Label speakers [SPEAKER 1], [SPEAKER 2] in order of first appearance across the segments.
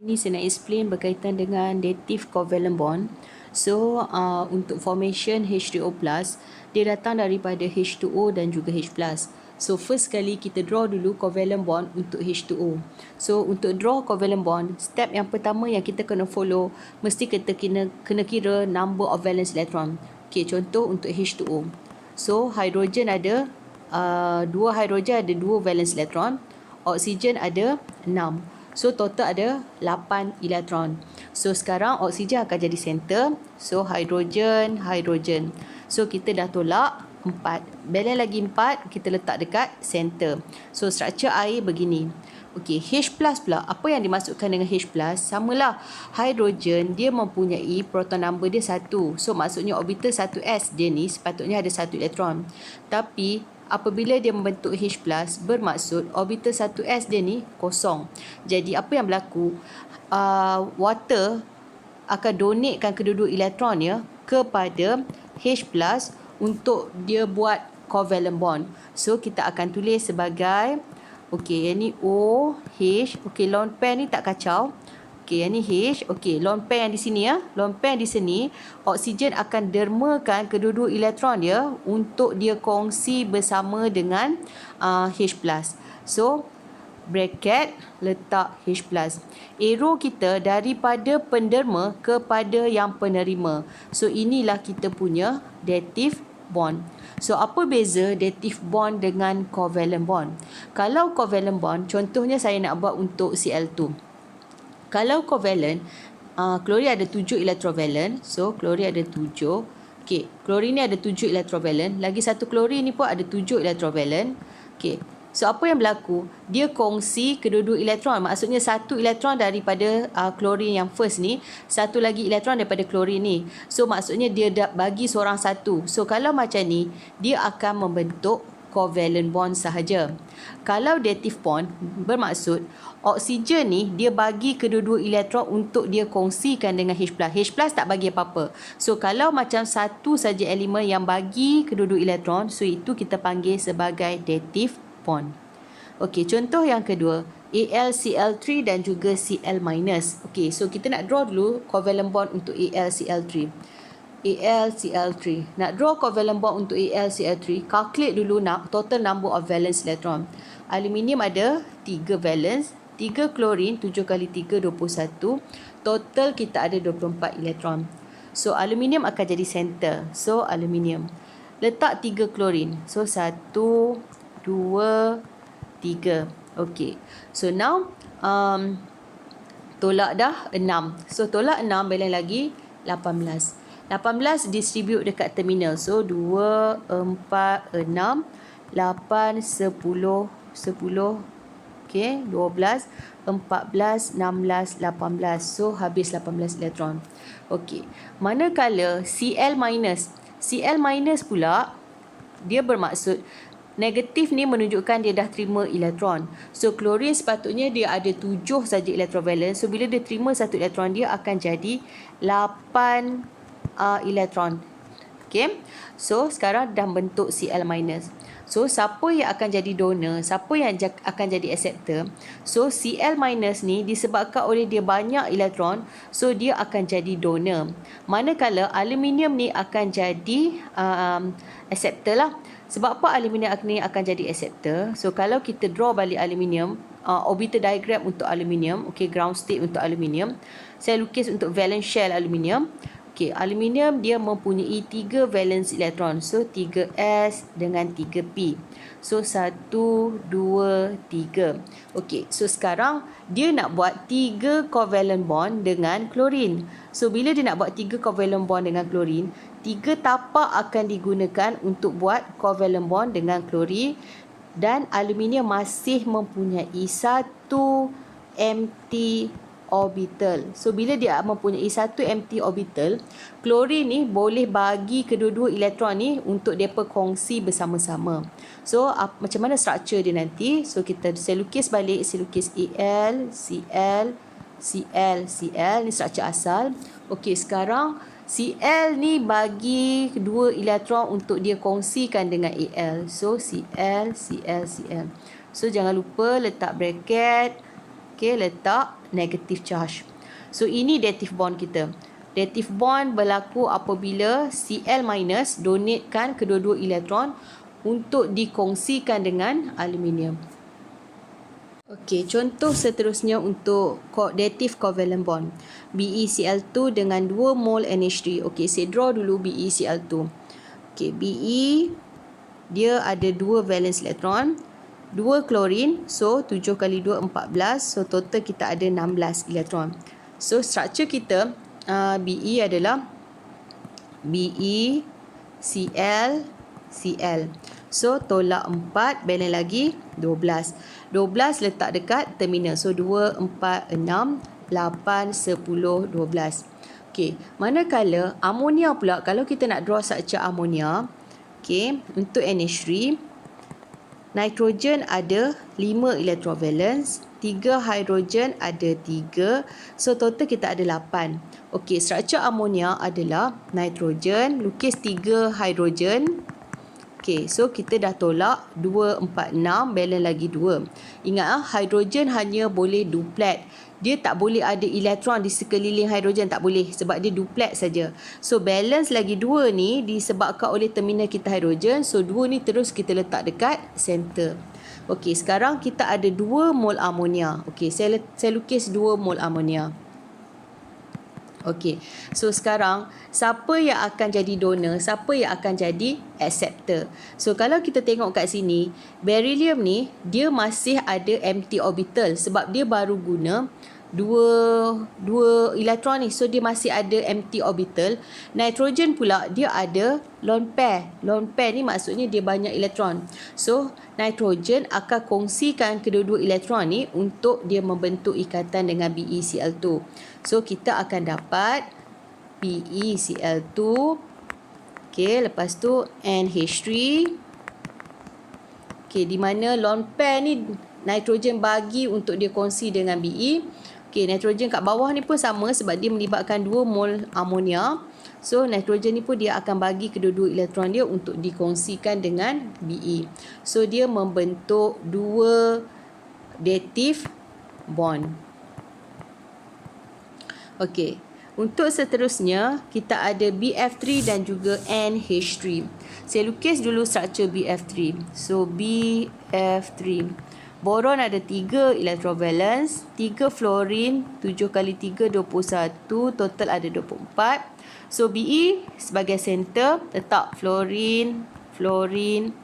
[SPEAKER 1] Ini saya nak explain berkaitan dengan dative covalent bond. So, untuk formation H2O+, dia datang daripada H2O dan juga H+. So, first sekali kita draw dulu covalent bond untuk H2O. So, untuk draw covalent bond, step yang pertama yang kita kena follow, mesti kita kena kira number of valence electron. Okay, contoh untuk H2O. So, hidrogen ada, dua hidrogen ada 2 valence electron, oksigen ada 6. So, total ada 8 elektron. So, sekarang oksigen akan jadi center. So, hidrogen. So, kita dah tolak 4. Balance lagi 4, kita letak dekat center. So, struktur air begini. Okey, H+ pula. Apa yang dimasukkan dengan H+? Samalah. Hidrogen, dia mempunyai proton number dia 1. So, maksudnya orbital 1s dia ni sepatutnya ada 1 elektron. Tapi, apabila dia membentuk H+, bermaksud orbital 1s dia ni kosong. Jadi apa yang berlaku? Water akan donatekan kedua-dua elektronnya kepada H+ untuk dia buat covalent bond. So kita akan tulis sebagai, okey, yang ni OH. Okey, lone pair ni tak kacau. Okey, yang ni H. Okey, lone pair yang di sini ya. Lone pair di sini, oksigen akan dermakan kedua-dua elektron dia untuk dia kongsi bersama dengan H+. So, bracket letak H+. Arrow kita daripada penderma kepada yang penerima. So, inilah kita punya dative bond. So, apa beza dative bond dengan covalent bond? Kalau covalent bond, contohnya saya nak buat untuk Cl2. Kalau covalent, klorin ada 7 electrovalent. So, klorin ada 7. Okey, klorin ni ada 7 electrovalent. Lagi satu klorin ni pun ada 7 electrovalent. Okey, so apa yang berlaku? Dia kongsi kedua-dua elektron. Maksudnya satu elektron daripada klorin yang first ni, satu lagi elektron daripada klorin ni. So, maksudnya dia bagi seorang satu. So, kalau macam ni, dia akan membentuk covalent bond sahaja. Kalau dative bond, bermaksud oksigen ni dia bagi kedua-dua elektron untuk dia kongsikan dengan H+. H+ tak bagi apa-apa. So, kalau macam satu saja elemen yang bagi kedua-dua elektron, so itu kita panggil sebagai dative bond. Okey, contoh yang kedua, AlCl3 dan juga Cl-. Okey, so kita nak draw dulu covalent bond untuk AlCl3. AlCl3. Nak draw covalent bond untuk AlCl3, calculate dulu total number of valence electron. Aluminium ada 3 valence, 3 klorin, 7 kali 3, 21. Total kita ada 24 elektron. So, aluminium akan jadi center. So, aluminium. Letak 3 klorin. So, 1, 2, 3. Okay. So, now, tolak dah 6. So, tolak 6, balance lagi 18. 18 distribute dekat terminal. So, 2, 4, 6, 8, 10, 10. Okey, 12, 14, 16, 18. So, habis 18 elektron. Okey. Manakala Cl-. Cl- pula, dia bermaksud negatif ni menunjukkan dia dah terima elektron. So, klorin sepatutnya dia ada 7 saja electrovalent. So, bila dia terima satu elektron, dia akan jadi 8 elektron. Okay. So, sekarang dah bentuk Cl-. So, siapa yang akan jadi donor, siapa yang akan jadi acceptor? So, Cl- ni disebabkan oleh dia banyak elektron, so dia akan jadi donor. Manakala aluminium ni akan jadi acceptor lah. Sebab apa aluminium ni akan jadi acceptor? So, kalau kita draw balik aluminium, orbital diagram untuk aluminium, okay, ground state untuk aluminium. Saya lukis untuk valence shell aluminium. Okey, aluminium dia mempunyai 3 valence elektron. So, 3s dengan 3p. So, 1, 2, 3. Okey, so sekarang dia nak buat 3 covalent bond dengan klorin. So, bila dia nak buat 3 covalent bond dengan klorin, 3 tapak akan digunakan untuk buat covalent bond dengan klorin. Dan aluminium masih mempunyai 1 empty orbital. So, bila dia mempunyai 1 empty orbital, klorin ni boleh bagi kedua-dua elektron ni untuk mereka kongsi bersama-sama. So, macam mana struktur dia nanti? So, saya lukis balik. Saya lukis Al, Cl, Cl, Cl. Ni struktur asal. Okey, sekarang Cl ni bagi kedua elektron untuk dia kongsikan dengan Al. So, Cl, Cl, Cl. So, jangan lupa letak bracket. Okey, letak negative charge. So ini dative bond kita. Dative bond berlaku apabila Cl- donatekan kedua-dua elektron untuk dikongsikan dengan aluminium. Okey, contoh seterusnya untuk dative covalent bond. BeCl2 dengan 2 mol NH3. Okey, saya draw dulu BeCl2. Okey, Be dia ada 2 valence elektron, 2 klorin, so 7 kali 2 14, so total kita ada 16 elektron. So struktur kita Be adalah Be Cl Cl. So tolak 4, balance lagi 12. 12 letak dekat terminal. So 2, 4, 6, 8, 10, 12. Okey, manakala amonia pula, kalau kita nak draw struktur amonia, okey, untuk NH3, nitrogen ada 5 elektron valence, 3 hidrogen ada 3, so total kita ada 8. Okey, struktur amonia adalah nitrogen, lukis 3 hidrogen. Okey, so kita dah tolak 2, 4, 6, balance lagi 2. Ingat hidrogen hanya boleh duplet. Dia tak boleh ada elektron di sekeliling hidrogen, tak boleh sebab dia duplet saja. So balance lagi 2 ni disebabkan oleh terminal kita hidrogen. So 2 ni terus kita letak dekat center. Okey, sekarang kita ada 2 mol amonia. Okey, saya lukis 2 mol amonia. Okey, so sekarang siapa yang akan jadi donor, siapa yang akan jadi acceptor? So kalau kita tengok kat sini, beryllium ni dia masih ada empty orbital sebab dia baru guna dua elektron ni, so dia masih ada empty orbital. Nitrogen pula dia ada lone pair. Lone pair ni maksudnya dia banyak elektron. So nitrogen akan kongsikan kedua-dua elektron ni untuk dia membentuk ikatan dengan BeCl2. So kita akan dapat BeCl2. Okey, lepas tu NH3. Okey, di mana lone pair ni nitrogen bagi untuk dia kongsi dengan Be. Okey, nitrogen kat bawah ni pun sama sebab dia melibatkan 2 mol amonia. So nitrogen ni pun dia akan bagi kedua-dua elektron dia untuk dikongsikan dengan Be. So dia membentuk 2 dative bond. Okey, untuk seterusnya kita ada BF3 dan juga NH3. Saya lukis dulu struktur BF3. So BF3, boron ada 3 elektron valence, 3 fluorin, 7 kali 3 21, total ada 24. So Be sebagai center, letak fluorin, fluorin,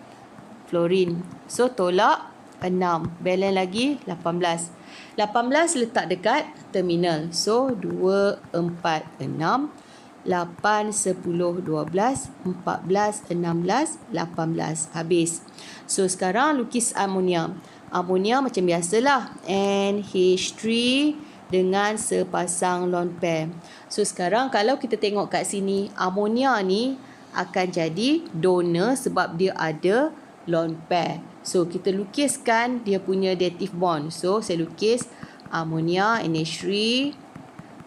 [SPEAKER 1] fluorin. So tolak 6, balance lagi 18. 18 letak dekat terminal. So 2, 4, 6, 8, 10, 12, 14, 16, 18. Habis. So sekarang lukis amonia. Amonia macam biasalah, NH3 dengan sepasang lone pair. So sekarang kalau kita tengok kat sini, amonia ni akan jadi donor sebab dia ada lone pair. So kita lukiskan dia punya dative bond. So saya lukis amonia NH3.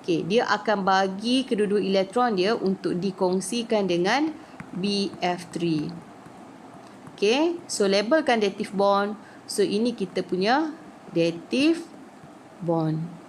[SPEAKER 1] Okey, dia akan bagi kedua-dua elektron dia untuk dikongsikan dengan BF3. Okey, so labelkan dative bond. So ini kita punya dative bond.